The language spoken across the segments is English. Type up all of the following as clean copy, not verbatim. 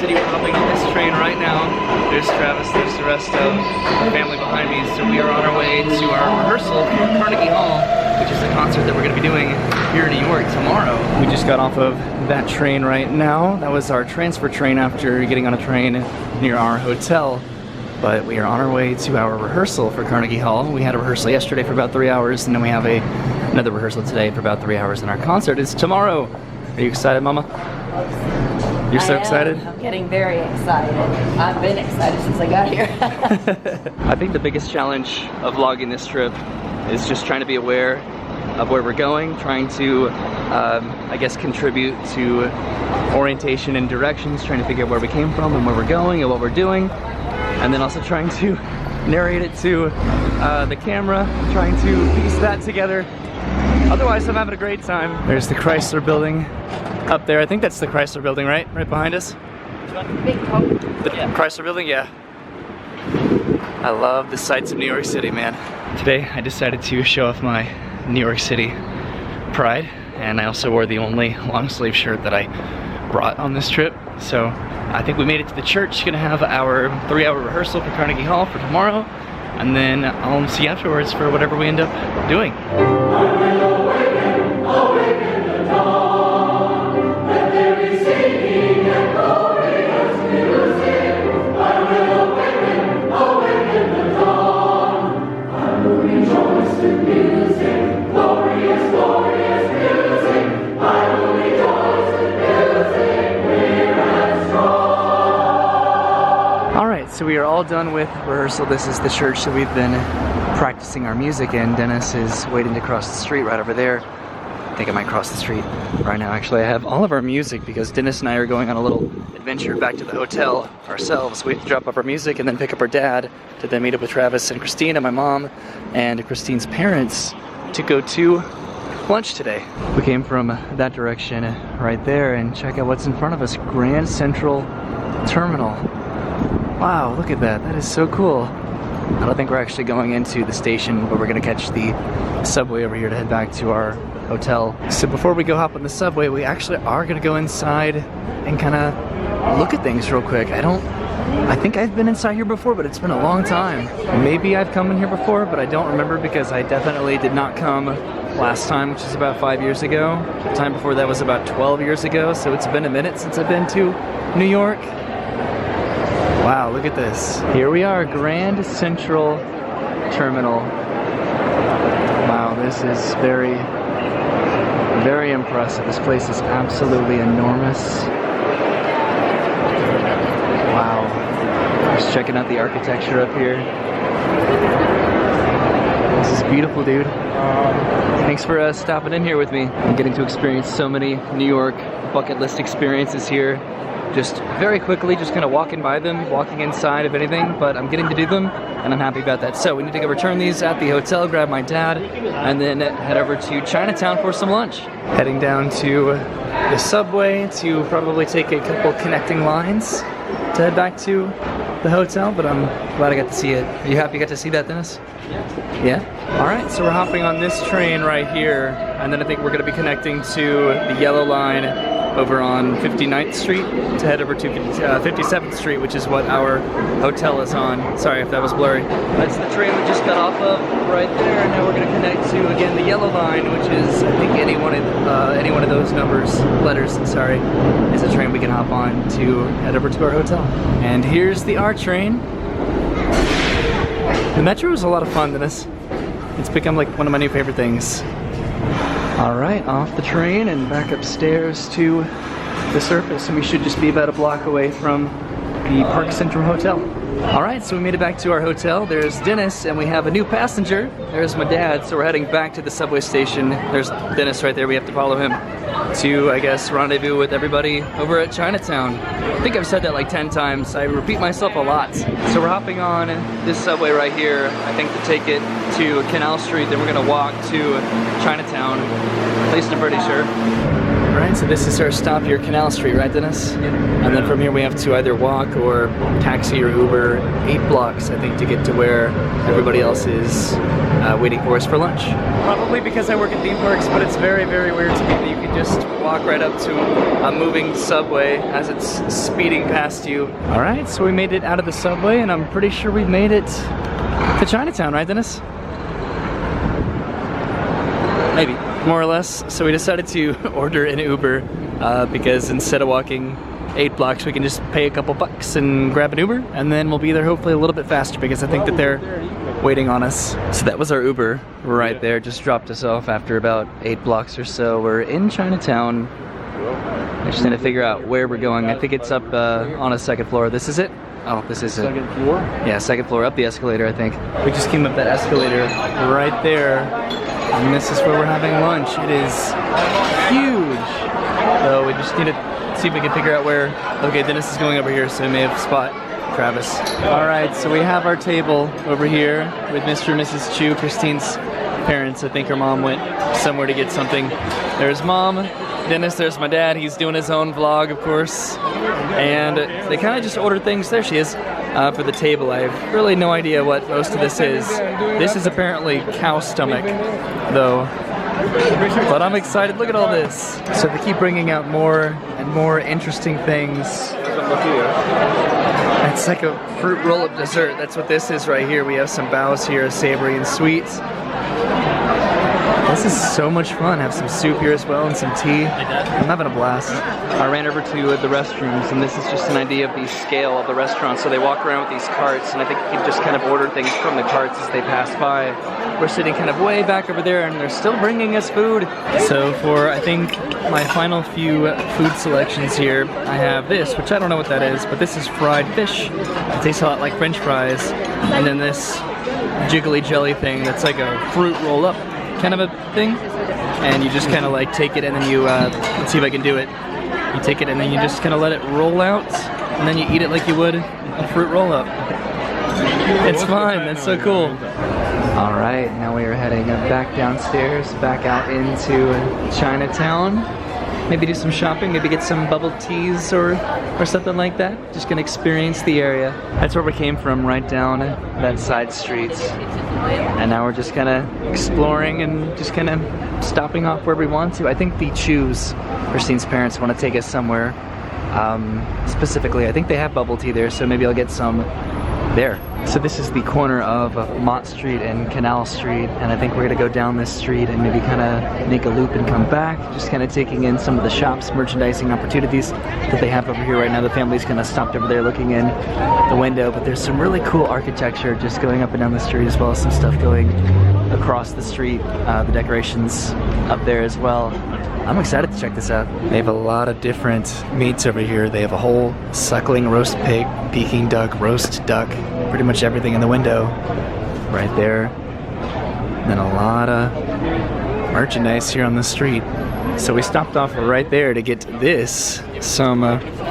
City. We're hopping on this train right now. There's Travis, there's the rest of the family behind me. So we are on our way to our rehearsal for Carnegie Hall, which is the concert that we're going to be doing here in New York tomorrow. We just got off of that train right now. That was our transfer train after getting on a train near our hotel. But we are on our way to our rehearsal for Carnegie Hall. We had a rehearsal yesterday for about 3 hours, and then we have another rehearsal today for about 3 hours, and our concert is tomorrow. Are you excited, Mama? You're so excited? I'm getting very excited. I've been excited since I got here. I think the biggest challenge of vlogging this trip is just trying to be aware of where we're going, trying to, I guess, contribute to orientation and directions, trying to figure out where we came from and where we're going and what we're doing, and then also trying to narrate it to the camera, trying to piece that together. Otherwise, I'm having a great time. There's the Chrysler building up there. I think that's the Chrysler building, right? Right behind us? The Chrysler building, yeah. I love the sights of New York City, man. Today, I decided to show off my New York City pride, and I also wore the only long sleeve shirt that I brought on this trip. So I think we made it to the church. Gonna have our 3-hour rehearsal for Carnegie Hall for tomorrow, and then I'll see you afterwards for whatever we end up doing. So we are all done with rehearsal. This is the church that we've been practicing our music in. Dennis is waiting to cross the street right over there. I think I might cross the street right now. Actually, I have all of our music because Dennis and I are going on a little adventure back to the hotel ourselves. We have to drop off our music and then pick up our dad to then meet up with Travis and Christine and my mom and Christine's parents to go to lunch today. We came from that direction right there, and check out what's in front of us. Grand Central Terminal. Wow, look at that. That is so cool. I don't think we're actually going into the station, but we're gonna catch the subway over here to head back to our hotel. So before we go hop on the subway, we actually are gonna go inside and kind of look at things real quick. I think I've been inside here before, but it's been a long time. Maybe I've come in here before, but I don't remember because I definitely did not come last time, which is about 5 years ago. The time before that was about 12 years ago, so it's been a minute since I've been to New York. Wow, look at this. Here we are, Grand Central Terminal. Wow, this is very, very impressive. This place is absolutely enormous. Wow. Just checking out the architecture up here. This is beautiful, dude. Thanks for stopping in here with me. I'm getting to experience so many New York bucket list experiences here. Just very quickly, just kind of walking by them, walking inside if anything, but I'm getting to do them, and I'm happy about that. So we need to go return these at the hotel, grab my dad, and then head over to Chinatown for some lunch. Heading down to the subway to probably take a couple connecting lines to head back to the hotel, but I'm glad I got to see it. Are you happy you got to see that, Dennis? Yeah? All right, so we're hopping on this train right here, and then I think we're gonna be connecting to the yellow line over on 59th Street to head over to 57th Street, which is what our hotel is on. Sorry if that was blurry. That's the train we just got off of right there, and now we're gonna connect to, again, the yellow line, which is, I think, any one of those letters, is a train we can hop on to head over to our hotel. And here's the R train. The metro is a lot of fun, Dennis. It's become like one of my new favorite things. All right, off the train and back upstairs to the surface, and we should just be about a block away from the Park Central Hotel. All right, so we made it back to our hotel. There's Dennis, and we have a new passenger. There's my dad, so we're heading back to the subway station. There's Dennis right there. We have to follow him to, I guess, rendezvous with everybody over at Chinatown. I think I've said that like 10 times. I repeat myself a lot. So we're hopping on this subway right here, I think, to take it to Canal Street. Then we're gonna walk to Chinatown. At least I'm pretty sure. Right, so this is our stop here, Canal Street, right, Dennis? And then from here we have to either walk or taxi or Uber 8 blocks, I think, to get to where everybody else is waiting for us for lunch. Probably because I work at theme parks, but it's very, very weird to me that you can just walk right up to a moving subway as it's speeding past you. All right, so we made it out of the subway, and I'm pretty sure we made it to Chinatown, right, Dennis? Maybe, more or less. So we decided to order an Uber because instead of walking 8 blocks, we can just pay a couple bucks and grab an Uber, and then we'll be there hopefully a little bit faster because I think that they're waiting on us. So that was our Uber right there, just dropped us off after about 8 blocks or so. We're in Chinatown. I just need to figure out where we're going. I think it's up on a 2nd floor. This is it? Oh, this is it. 2nd floor? Yeah, 2nd floor, up the escalator, I think. We just came up that escalator right there, and this is where we're having lunch. It is huge. So we just need to see if we can figure out where. Okay, Dennis is going over here, so we may have spot Travis. All right, so we have our table over here with Mr. and Mrs. Chu, Christine's parents. I think her mom went somewhere to get something. There's Mom, Dennis, there's my dad. He's doing his own vlog, of course. And they kind of just ordered things. There she is. For the table. I have really no idea what most of this is. This is apparently cow stomach, though. But I'm excited. Look at all this. So they keep bringing out more and more interesting things. It's like a fruit roll-up dessert. That's what this is right here. We have some baos here, savory and sweet. This is so much fun. Have some soup here as well and some tea. I'm having a blast. I ran over to the restrooms, and this is just an idea of the scale of the restaurant. So they walk around with these carts, and I think you can just kind of order things from the carts as they pass by. We're sitting kind of way back over there, and they're still bringing us food. So for, I think, my final few food selections here, I have this, which I don't know what that is, but this is fried fish. It tastes a lot like French fries. And then this jiggly jelly thing that's like a fruit roll-up kind of a thing, and you just kind of like take it and then you let's see if I can do it. You take it and then you just kind of let it roll out, and then you eat it like you would a fruit roll-up. It's fun. That's so cool. All right, now we are heading back downstairs, back out into Chinatown. Maybe do some shopping, maybe get some bubble teas or something like that. Just gonna experience the area. That's where we came from, right down that side street. And now we're just kind of exploring and just kind of stopping off where we want to. I think the Chu's, Christine's parents, want to take us somewhere. Specifically, I think they have bubble tea there, so maybe I'll get some there. So this is the corner of Mott Street and Canal Street, and I think we're gonna go down this street and maybe kind of make a loop and come back, just kind of taking in some of the shops, merchandising opportunities that they have over here right now. The family's kind of stopped over there looking in the window, but there's some really cool architecture just going up and down the street, as well as some stuff going across the street, the decorations up there as well. I'm excited to check this out. They have a lot of different meats over here. They have a whole suckling roast pig, Peking duck, roast duck, pretty much everything in the window right there. And then a lot of merchandise here on the street. So we stopped off right there to get this, some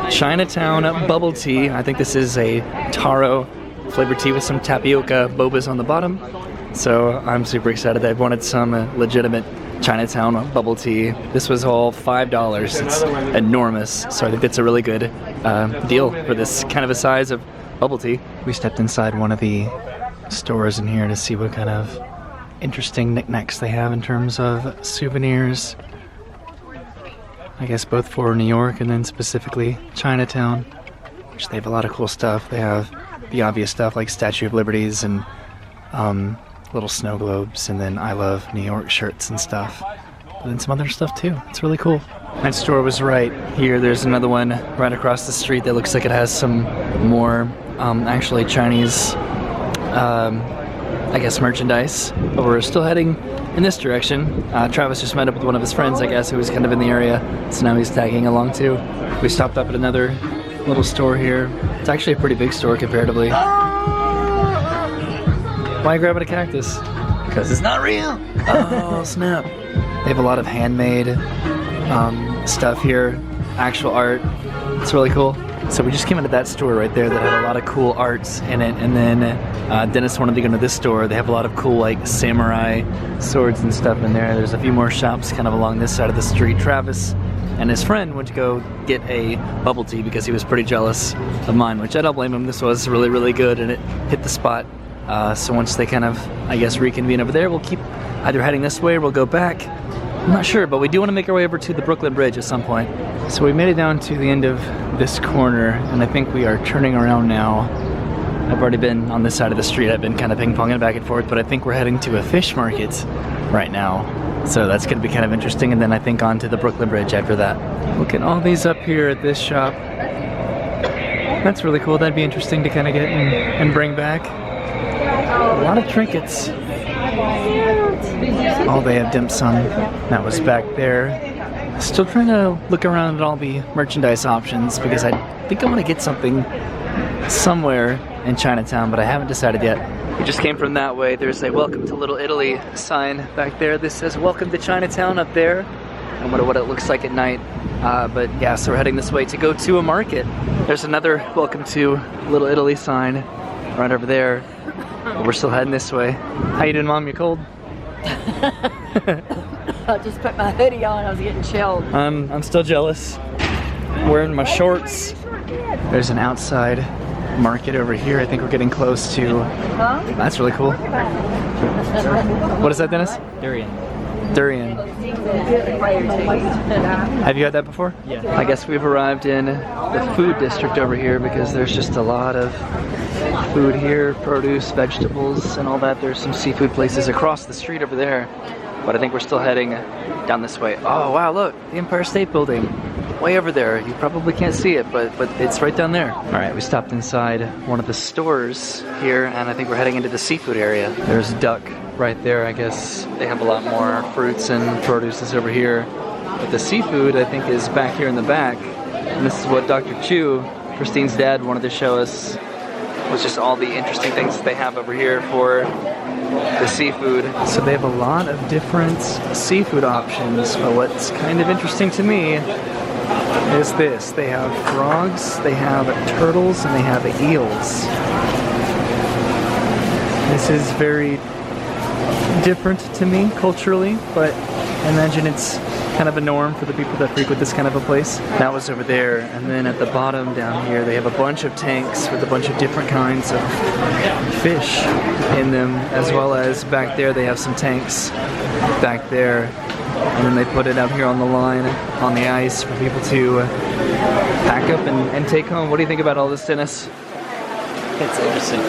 Chinatown bubble tea. I think this is a taro flavored tea with some tapioca bobas on the bottom. So I'm super excited. I wanted some legitimate Chinatown bubble tea. This was all $5. It's enormous, so I think that's a really good deal for this kind of a size of bubble tea. We stepped inside one of the stores in here to see what kind of interesting knickknacks they have in terms of souvenirs. I guess both for New York and then specifically Chinatown, which they have a lot of cool stuff. They have the obvious stuff like Statue of Liberties and little snow globes, and then I Love New York shirts and stuff. But then some other stuff too. It's really cool. That store was right here. There's another one right across the street that looks like it has some more actually Chinese I guess merchandise. But we're still heading in this direction. Travis just met up with one of his friends, I guess, who was kind of in the area, so now he's tagging along too. We stopped up at another little store here. It's actually a pretty big store comparatively. Why are you grabbing a cactus? Because it's not real. Oh, snap. They have a lot of handmade stuff here, actual art. It's really cool. So we just came into that store right there that had a lot of cool arts in it, and then Dennis wanted to go to this store. They have a lot of cool like samurai swords and stuff in there. There's a few more shops kind of along this side of the street. Travis and his friend went to go get a bubble tea because he was pretty jealous of mine, which I don't blame him. This was really, really good, and it hit the spot. So once they kind of, I guess, reconvene over there, we'll keep either heading this way or we'll go back. I'm not sure, but we do want to make our way over to the Brooklyn Bridge at some point. So we made it down to the end of this corner, and I think we are turning around now. I've already been on this side of the street. I've been kind of ping-ponging back and forth, but I think we're heading to a fish market right now. So that's going to be kind of interesting, and then I think on to the Brooklyn Bridge after that. Look at all these up here at this shop. That's really cool. That'd be interesting to kind of get and bring back. A lot of trinkets. Oh, they have dim sum. That was back there. Still trying to look around at all the merchandise options because I think I want to get something somewhere in Chinatown, but I haven't decided yet. We just came from that way. There's a Welcome to Little Italy sign back there. This says Welcome to Chinatown up there. I wonder what it looks like at night. But yeah, so we're heading this way to go to a market. There's another Welcome to Little Italy sign right over there. But we're still heading this way. How you doing, Mom? You cold? I just put my hoodie on. I was getting chilled. I'm still jealous. Wearing my shorts. There's an outside market over here. I think we're getting close to. That's really cool. What is that, Dennis? Durian. Durian. Have you had that before? Yeah. I guess we've arrived in the food district over here because there's just a lot of food here, produce, vegetables, and all that. There's some seafood places across the street over there, but I think we're still heading down this way. Oh wow, look, the Empire State Building, way over there. You probably can't see it, but it's right down there. All right, we stopped inside one of the stores here, and I think we're heading into the seafood area. There's duck right there. I guess they have a lot more fruits and produces over here, but the seafood I think is back here in the back. And this is what Dr. Chu, Christine's dad, wanted to show us, was just all the interesting things that they have over here for the seafood. So they have a lot of different seafood options, but what's kind of interesting to me is this. They have frogs, they have turtles, and they have eels. This is very different to me culturally, but I imagine it's kind of a norm for the people that frequent this kind of a place. That was over there, and then at the bottom down here they have a bunch of tanks with a bunch of different kinds of fish in them, as well as back there they have some tanks back there, and then they put it out here on the line on the ice for people to pack up and take home. What do you think about all this, Dennis? It's interesting.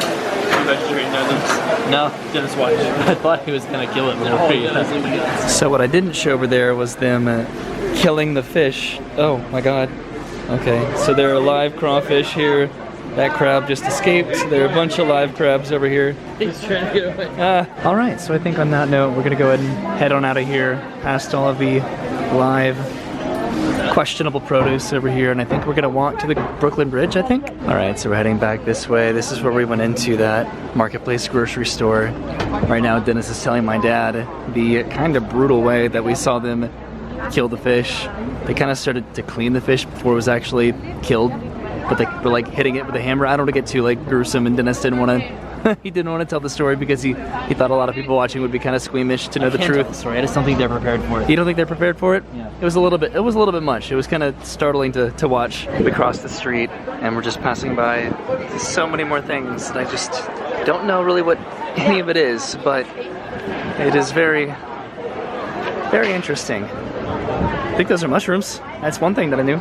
Vegetarian items? No, Dennis watched. I thought he was gonna kill it more. So what I didn't show over there was them killing the fish. Oh my god. Okay, so there are live crawfish here. That crab just escaped. There are a bunch of live crabs over here. He's trying to get away. Alright, so I think on that note, we're gonna go ahead and head on out of here, past all of the live questionable produce over here, and I think we're gonna walk to the Brooklyn Bridge, I think. Alright, so we're heading back this way. This is where we went into that marketplace grocery store. Right now, Dennis is telling my dad the kind of brutal way that we saw them kill the fish. They kind of started to clean the fish before it was actually killed, but they were like hitting it with a hammer. I don't want to get too like gruesome, and Dennis didn't want to he didn't want to tell the story because he thought a lot of people watching would be kind of squeamish to know the truth. Tell the story. I just don't think they're prepared for it. You don't think they're prepared for it? Yeah. It was a little bit much. It was kind of startling to watch. We crossed the street and we're just passing by so many more things that I just don't know really what any of it is, but it is very, very interesting. I think those are mushrooms. That's one thing that I knew.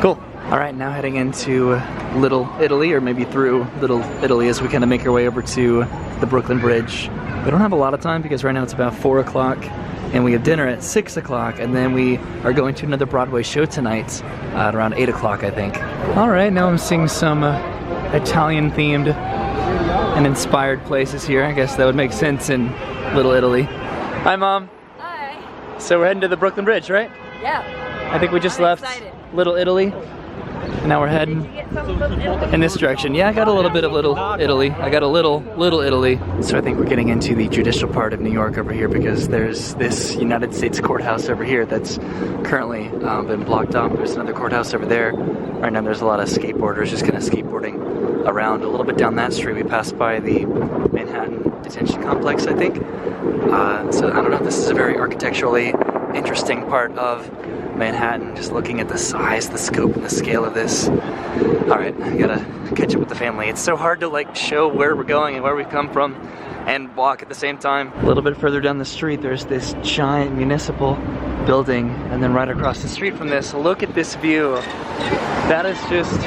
Cool. All right, now heading into Little Italy, or maybe through Little Italy as we kind of make our way over to the Brooklyn Bridge. We don't have a lot of time because right now it's about 4 o'clock and we have dinner at 6 o'clock, and then we are going to another Broadway show tonight at around 8 o'clock, I think. All right, now I'm seeing some Italian themed and inspired places here. I guess that would make sense in Little Italy. Hi, Mom. Hi. So we're heading to the Brooklyn Bridge, right? Yeah. I think we just left Excited. Little Italy. And now we're heading in this direction. Yeah, I got a little bit of Little Italy. I got a little Italy. So I think we're getting into the judicial part of New York over here because there's this United States courthouse over here that's currently been blocked off. There's another courthouse over there. Right now there's a lot of skateboarders just kind of skateboarding around. A little bit down that street we passed by the Manhattan Detention Complex, I think. So I don't know if this is a very architecturally interesting part of Manhattan, just looking at the size, the scope, and the scale of this. Alright, I gotta catch up with the family. It's so hard to like show where we're going and where we come from and walk at the same time. A little bit further down the street, there's this giant municipal building, and then right across the street from this, look at this view. That is just,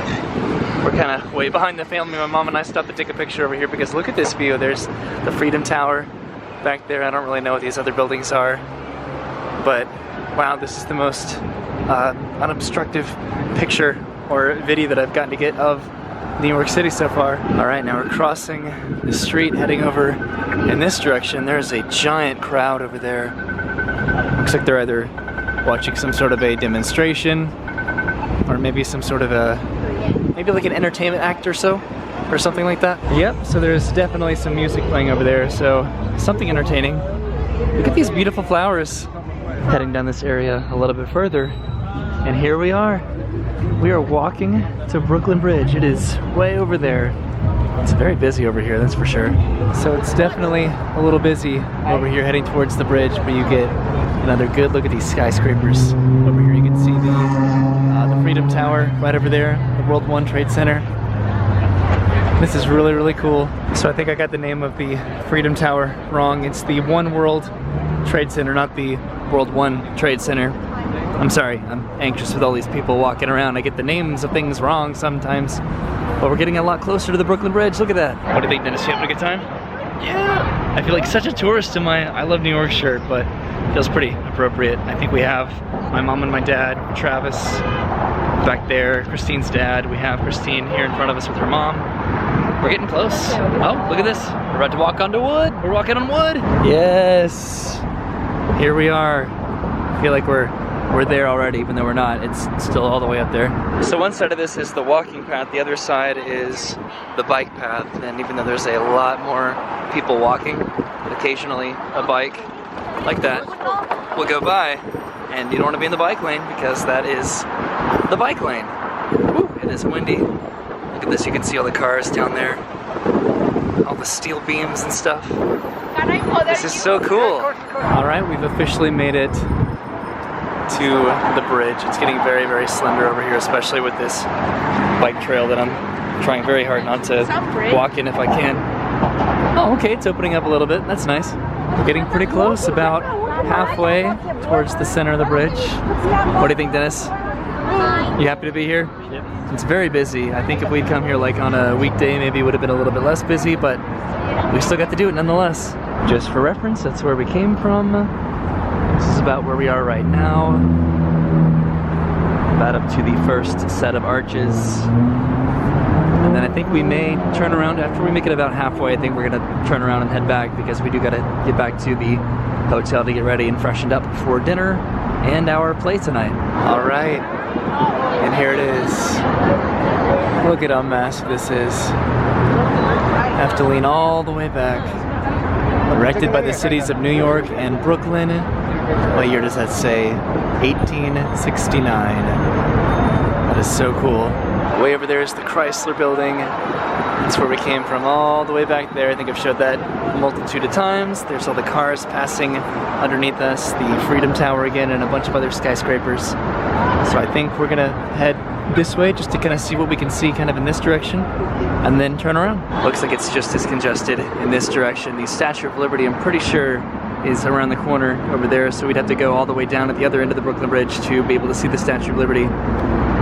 we're kind of way behind the family. My mom and I stopped to take a picture over here because look at this view. There's the Freedom Tower back there. I don't really know what these other buildings are, but wow, this is the most unobstructive picture or video that I've gotten to get of New York City so far. All right, now we're crossing the street, heading over in this direction. There's a giant crowd over there. Looks like they're either watching some sort of a demonstration or maybe some sort of maybe like an entertainment act or so, or something like that. Yep, so there's definitely some music playing over there, so something entertaining. Look at these beautiful flowers. Heading down this area a little bit further, and here we are. We are walking to Brooklyn Bridge. It is way over there. It's very busy over here, that's for sure. So it's definitely a little busy over here heading towards the bridge, but you get another good look at these skyscrapers. Over here you can see the Freedom Tower right over there, the World Trade Center. This is really, really cool. So I think I got the name of the Freedom Tower wrong. It's the One World Trade Center, not the World Trade Center. I'm sorry, I'm anxious with all these people walking around. I get the names of things wrong sometimes. But we're getting a lot closer to the Brooklyn Bridge. Look at that. What do you think, Dennis? You having a good time? Yeah. I feel like such a tourist in my I Love New York shirt, but it feels pretty appropriate. I think we have my mom and my dad, Travis, back there, Christine's dad. We have Christine here in front of us with her mom. We're getting close. Oh, look at this. We're about to walk onto wood. We're walking on wood. Yes. Here we are. I feel like we're there already, even though we're not. It's still all the way up there. So one side of this is the walking path, the other side is the bike path, and even though there's a lot more people walking, occasionally a bike like that will go by, and you don't want to be in the bike lane because that is the bike lane. Woo, it is windy. Look at this, you can see all the cars down there, all the steel beams and stuff. This is so cool. All right, we've officially made it to the bridge. It's getting very, very slender over here, especially with this bike trail that I'm trying very hard not to walk in if I can. Oh, okay, it's opening up a little bit. That's nice. We're getting pretty close, about halfway towards the center of the bridge. What do you think, Dennis? You happy to be here? Yep. It's very busy. I think if we'd come here like on a weekday, maybe it would have been a little bit less busy, but we still got to do it nonetheless. Just for reference, that's where we came from. This is about where we are right now. About up to the first set of arches. And then I think we may turn around after we make it about halfway. I think we're gonna turn around and head back because we do gotta get back to the hotel to get ready and freshened up for dinner and our play tonight. All right, and here it is. Look at how massive this is. I have to lean all the way back. Erected by the cities of New York and Brooklyn. What year does that say? 1869. That is so cool. Way over there is the Chrysler Building. That's where we came from, all the way back there. I think I've showed that a multitude of times. There's all the cars passing underneath us, the Freedom Tower again, and a bunch of other skyscrapers. So I think we're gonna head this way just to kind of see what we can see kind of in this direction and then turn around. Looks like it's just as congested in this direction. The Statue of Liberty, I'm pretty sure, is around the corner over there, so we'd have to go all the way down at the other end of the Brooklyn Bridge to be able to see the Statue of Liberty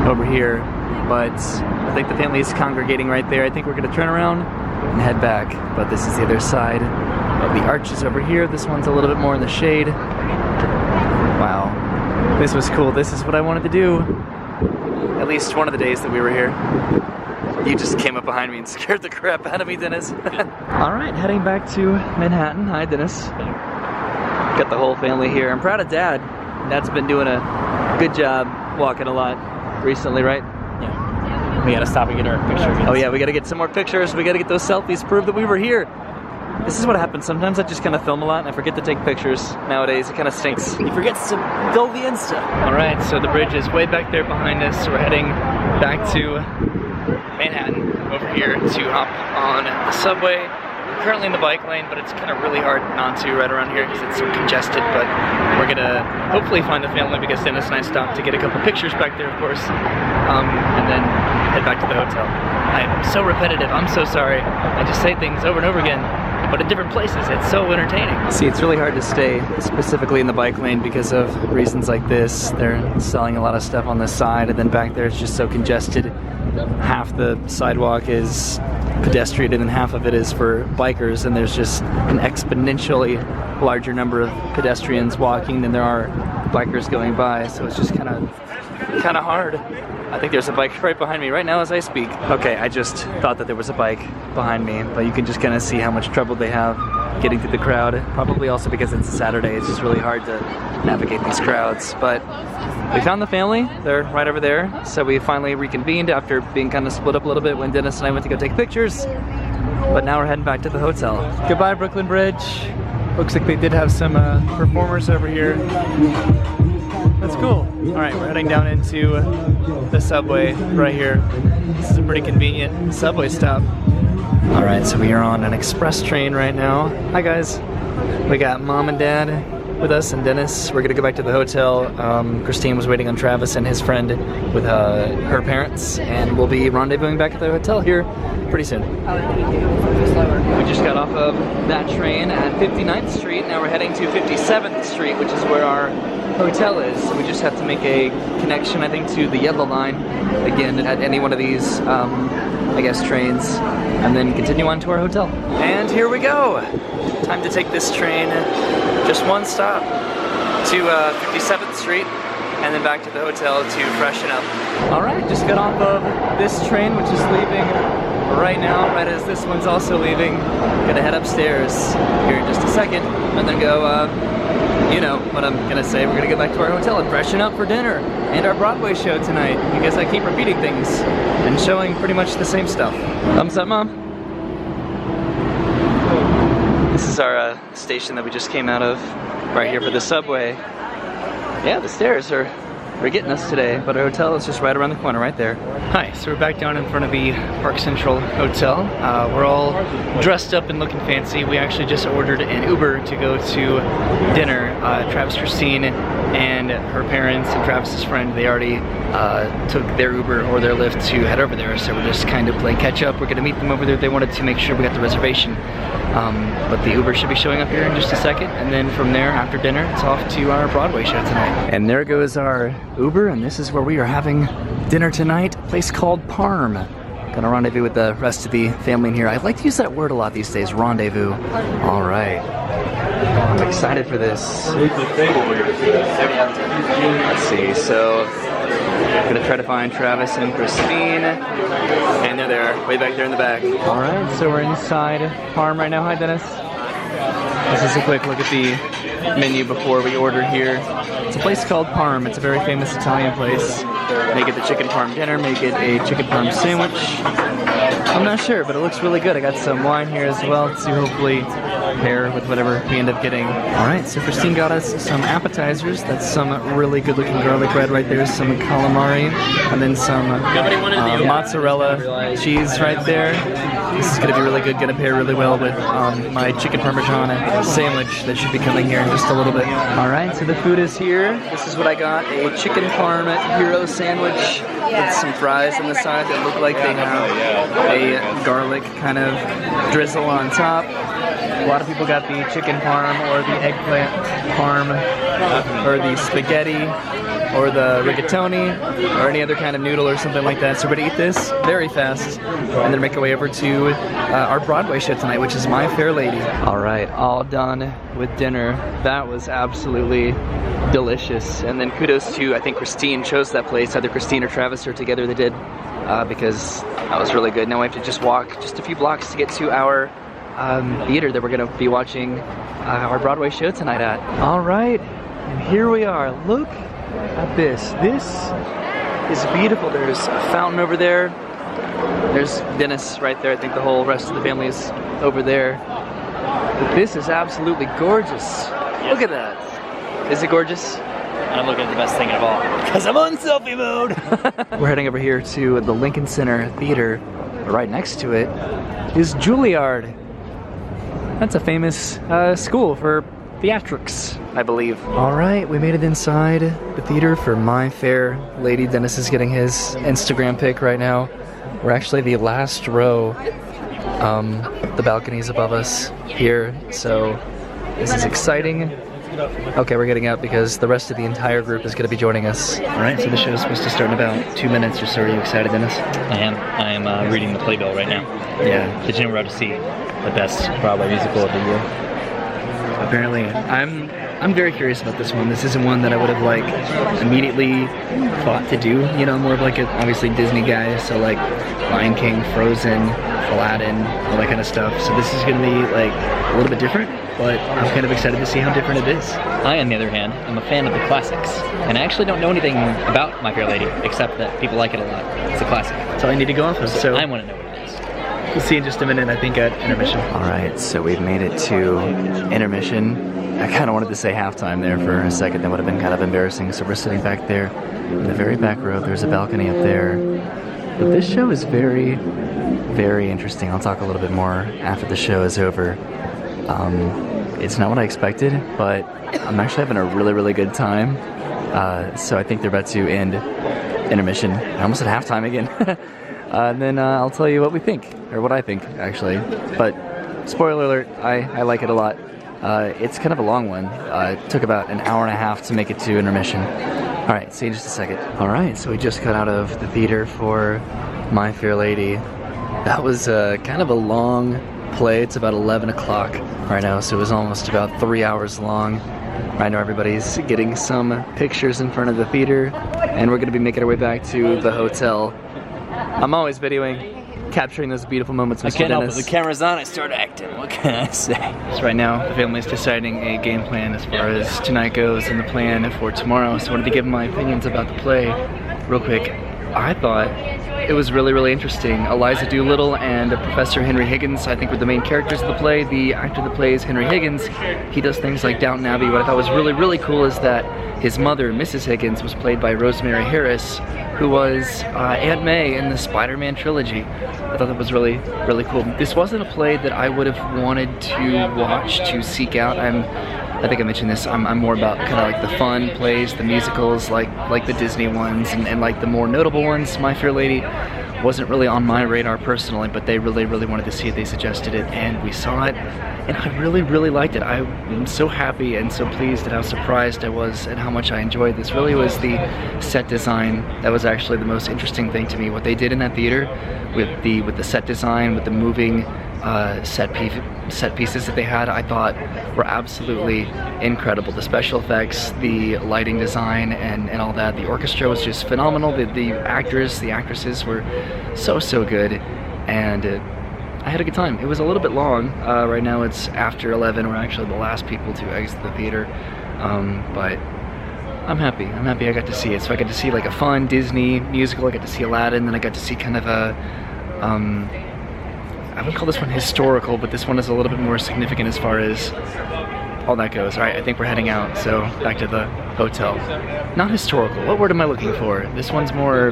over here. But I think the family is congregating right there. I think we're gonna turn around and head back. But this is the other side of the arches over here. This one's a little bit more in the shade. Wow, this was cool. This is what I wanted to do. At least one of the days that we were here. You just came up behind me and scared the crap out of me, Dennis. All right, heading back to Manhattan. Hi, Dennis. Got the whole family here. I'm proud of Dad. Dad's been doing a good job walking a lot recently, right? Yeah. We gotta stop and get our picture. Oh yeah, we gotta get some more pictures. We gotta get those selfies, prove that we were here. This is what happens. Sometimes I just kind of film a lot and I forget to take pictures nowadays. It kind of stinks. He forgets to build the Insta. All right, so the bridge is way back there behind us. We're heading back to Manhattan over here to hop on the subway currently in the bike lane, but it's kind of really hard not to right around here because it's so congested, but we're gonna hopefully find the family because Dennis and I stopped to get a couple pictures back there, of course, and then head back to the hotel. I'm so repetitive, I'm so sorry. I just say things over and over again, but in different places. It's so entertaining. See, it's really hard to stay specifically in the bike lane because of reasons like this. They're selling a lot of stuff on the side, and then back there it's just so congested. Half the sidewalk is pedestrian and then half of it is for bikers, and there's just an exponentially larger number of pedestrians walking than there are bikers going by, so it's just kind of hard. I think there's a bike right behind me right now as I speak. Okay, I just thought that there was a bike behind me, but you can just kind of see how much trouble they have getting through the crowd. Probably also because it's a Saturday, it's just really hard to navigate these crowds. But we found the family, they're right over there. So we finally reconvened after being kind of split up a little bit when Dennis and I went to go take pictures. But now we're heading back to the hotel. Goodbye, Brooklyn Bridge. Looks like they did have some performers over here. That's cool. All right, we're heading down into the subway right here. This is a pretty convenient subway stop. All right, so we are on an express train right now. Hi guys. We got mom and dad with us and Dennis. We're gonna go back to the hotel. Christine was waiting on Travis and his friend with her parents, and we'll be rendezvousing back at the hotel here pretty soon. We just got off of that train at 59th Street. Now we're heading to 57th Street, which is where our hotel is. So we just have to make a connection, I think, to the yellow line again at any one of these, I guess, trains, and then continue on to our hotel. And here we go. Time to take this train just one stop to 57th Street and then back to the hotel to freshen up. All right, just got off of this train, which is leaving right now, right as this one's also leaving. Gonna head upstairs here in just a second and then go, you know what I'm gonna say, we're gonna go back to our hotel and freshen up for dinner and our Broadway show tonight, because I keep repeating things and showing pretty much the same stuff. Thumbs up, Mom. This is our station that we just came out of, right here for the subway. Yeah, the stairs are getting us today, but our hotel is just right around the corner, right there. Hi, so we're back down in front of the Park Central Hotel. We're all dressed up and looking fancy. We actually just ordered an Uber to go to dinner. Travis, Christine, and her parents and Travis's friend, they already took their Uber or their Lyft to head over there, so we're just kind of playing catch up. We're gonna meet them over there. They wanted to make sure we got the reservation, but the Uber should be showing up here in just a second, and then from there, after dinner, it's off to our Broadway show tonight. And there goes our Uber, and this is where we are having dinner tonight, a place called Parm. Gonna rendezvous with the rest of the family in here. I like to use that word a lot these days, rendezvous. All right. I'm excited for this. Let's see, so I'm gonna try to find Travis and Christine, and they're there, way back there in the back. All right, so we're inside Parm right now. Hi, Dennis. This is a quick look at the menu before we order here. It's a place called Parm. It's a very famous Italian place. Make it the chicken parm dinner, make it a chicken parm sandwich. I'm not sure, but it looks really good. I got some wine here as well to hopefully pair with whatever we end up getting. All right, so Christine got us some appetizers. That's some really good looking garlic bread right there, some calamari, and then some mozzarella cheese right there. This is gonna be really good, gonna pair really well with my chicken parmesan sandwich that should be coming here in just a little bit. All right, so the food is here. This is what I got, a chicken parm hero sandwich with some fries on the side that look like they have a garlic kind of drizzle on top. A lot of people got the chicken parm or the eggplant parm or the spaghetti or the rigatoni or any other kind of noodle or something like that. So we're gonna eat this very fast and then make our way over to our Broadway show tonight, which is My Fair Lady. All right, all done with dinner. That was absolutely delicious. And then kudos to, I think Christine chose that place, either Christine or Travis or together they did, because that was really good. Now we have to just walk just a few blocks to get to our theater that we're gonna be watching our Broadway show tonight at. All right, and here we are. Look at this. This is beautiful. There's a fountain over there. There's Dennis right there. I think the whole rest of the family is over there. But this is absolutely gorgeous. Look at that. Is it gorgeous? I'm looking at the best thing of all, because I'm on selfie mode. We're heading over here to the Lincoln Center Theater. Right next to it is Juilliard. That's a famous school for theatrics, I believe. All right, we made it inside the theater for My Fair Lady. Dennis is getting his Instagram pic right now. We're actually the last row. The balcony's above us here, so this is exciting. Okay, we're getting out because the rest of the entire group is going to be joining us. All right, so the show is supposed to start in about 2 minutes or so. Are you excited, Dennis? I am. I am reading the playbill right now. Yeah. Did you know we're out to see the best Broadway musical of the year? Apparently. I'm very curious about this one. This isn't one that I would have like immediately thought to do. You know, I'm more of like a obviously Disney guy, so like Lion King, Frozen, Aladdin, all that kind of stuff. So this is going to be like a little bit different, but I'm kind of excited to see how different it is. I, on the other hand, am a fan of the classics, and I actually don't know anything about My Fair Lady except that people like it a lot. It's a classic. That's all I need to go off of. So I want to know what it is. We'll see in just a minute, I think, at intermission. All right, so we've made it to intermission. I kind of wanted to say halftime there for a second. That would have been kind of embarrassing. So we're sitting back there in the very back row. There's a balcony up there. But this show is very, very interesting. I'll talk a little bit more after the show is over. It's not what I expected, but I'm actually having a really, really good time. So I think they're about to end intermission. I almost at halftime again. And then I'll tell you what we think, or what I think, actually. But spoiler alert, I like it a lot. It's kind of a long one. It took about an hour and a half to make it to intermission. All right, see you in just a second. All right, so we just got out of the theater for My Fair Lady. That was kind of a long play. It's about 11 o'clock right now, so it was almost about 3 hours long. I know everybody's getting some pictures in front of the theater, and we're gonna be making our way back to the hotel. I'm always videoing, capturing those beautiful moments, Mr. I can't help it. Dennis. The camera's on, I start acting. What can I say? So right now, the family's deciding a game plan as far as tonight goes and the plan for tomorrow. So I wanted to give my opinions about the play real quick. I thought it was really, really interesting. Eliza Doolittle and Professor Henry Higgins, I think, were the main characters of the play. The actor that plays Henry Higgins, he does things like Downton Abbey. What I thought was really, really cool is that his mother, Mrs. Higgins, was played by Rosemary Harris, who was Aunt May in the Spider-Man trilogy. I thought that was really, really cool. This wasn't a play that I would have wanted to watch, to seek out. I think I mentioned this, I'm more about kind of like the fun plays, the musicals, like the Disney ones, and like the more notable ones. My Fair Lady wasn't really on my radar personally, but they really, really wanted to see it. They suggested it, and we saw it, and I really, really liked it. I'm so happy and so pleased at how surprised I was at how much I enjoyed this. Really was the set design that was actually the most interesting thing to me. What they did in that theater with the set design, with the moving set pieces that they had, I thought were absolutely incredible. The special effects, the lighting design, and all that. The orchestra was just phenomenal. The actors, the actresses were so good, and I had a good time. It was a little bit long. Right now it's after 11. We're actually the last people to exit the theater, but I'm happy. I'm happy I got to see it. So I got to see like a fun Disney musical. I got to see Aladdin, then I got to see kind of a I would call this one historical, but this one is a little bit more significant as far as all that goes. All right, I think we're heading out, so back to the hotel. Not historical, what word am I looking for? This one's more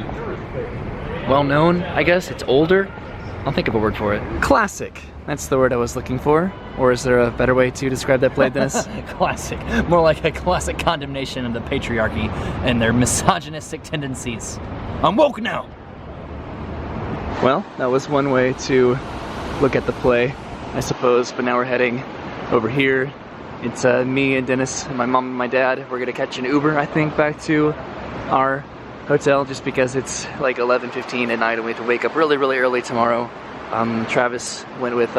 well-known, I guess. It's older. I'll think of a word for it. Classic. That's the word I was looking for. Or is there a better way to describe that play, Dennis? Classic. More like a classic condemnation of the patriarchy and their misogynistic tendencies. I'm woke now! Well, that was one way to look at the play, I suppose, but now we're heading over here. It's me and Dennis and my mom and my dad. We're gonna catch an Uber, I think, back to our hotel just because it's like 11:15 at night and we have to wake up really, really early tomorrow. Travis went with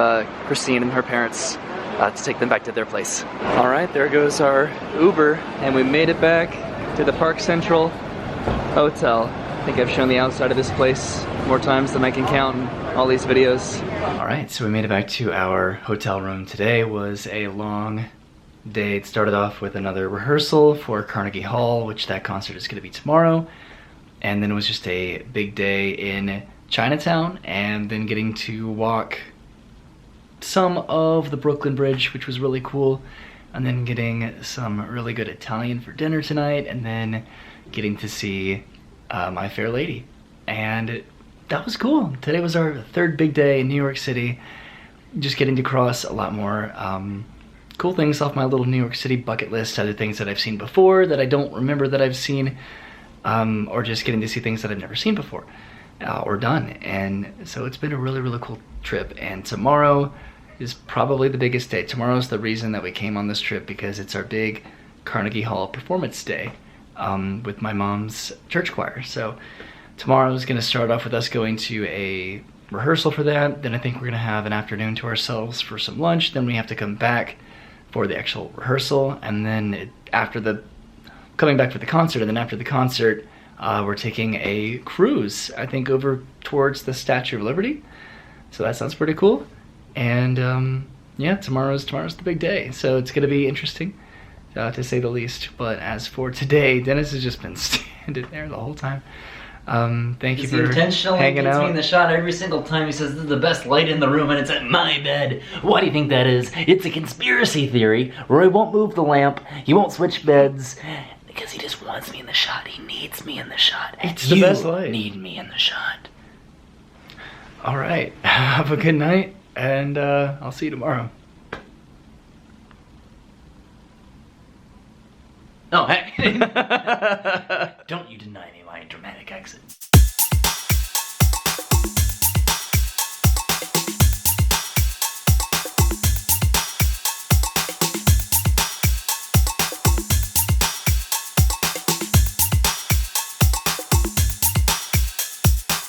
Christine and her parents to take them back to their place. All right, there goes our Uber, and we made it back to the Park Central Hotel. I think I've shown the outside of this place more times than I can count in all these videos. All right, so we made it back to our hotel room. Today was a long day. It started off with another rehearsal for Carnegie Hall, which that concert is gonna be tomorrow. And then it was just a big day in Chinatown, and then getting to walk some of the Brooklyn Bridge, which was really cool. And then getting some really good Italian for dinner tonight, and then getting to see My Fair Lady. And that was cool. Today was our third big day in New York City, just getting to cross a lot more cool things off my little New York City bucket list, other things that I've seen before that I don't remember that I've seen, or just getting to see things that I've never seen before or done. And so it's been a really, really cool trip. And tomorrow is probably the biggest day. Tomorrow's the reason that we came on this trip, because it's our big Carnegie Hall performance day with my mom's church choir. So tomorrow is going to start off with us going to a rehearsal for that. Then I think we're going to have an afternoon to ourselves for some lunch. Then we have to come back for the actual rehearsal, and then coming back for the concert, and then after the concert, we're taking a cruise, I think, over towards the Statue of Liberty. So that sounds pretty cool. And yeah, tomorrow's the big day, so it's gonna be interesting, to say the least. But as for today, Dennis has just been standing there the whole time. Thank you for intentionally hanging gets out. me in the shot every single time. He says, "This is the best light in the room, and it's at my bed." Why do you think that is? It's a conspiracy theory. Roy won't move the lamp. He won't switch beds. Because he just wants me in the shot. He needs me in the shot. It's the best light. You need me in the shot. All right, have a good night, and I'll see you tomorrow. Oh, heck. Don't you deny me my dramatic exit.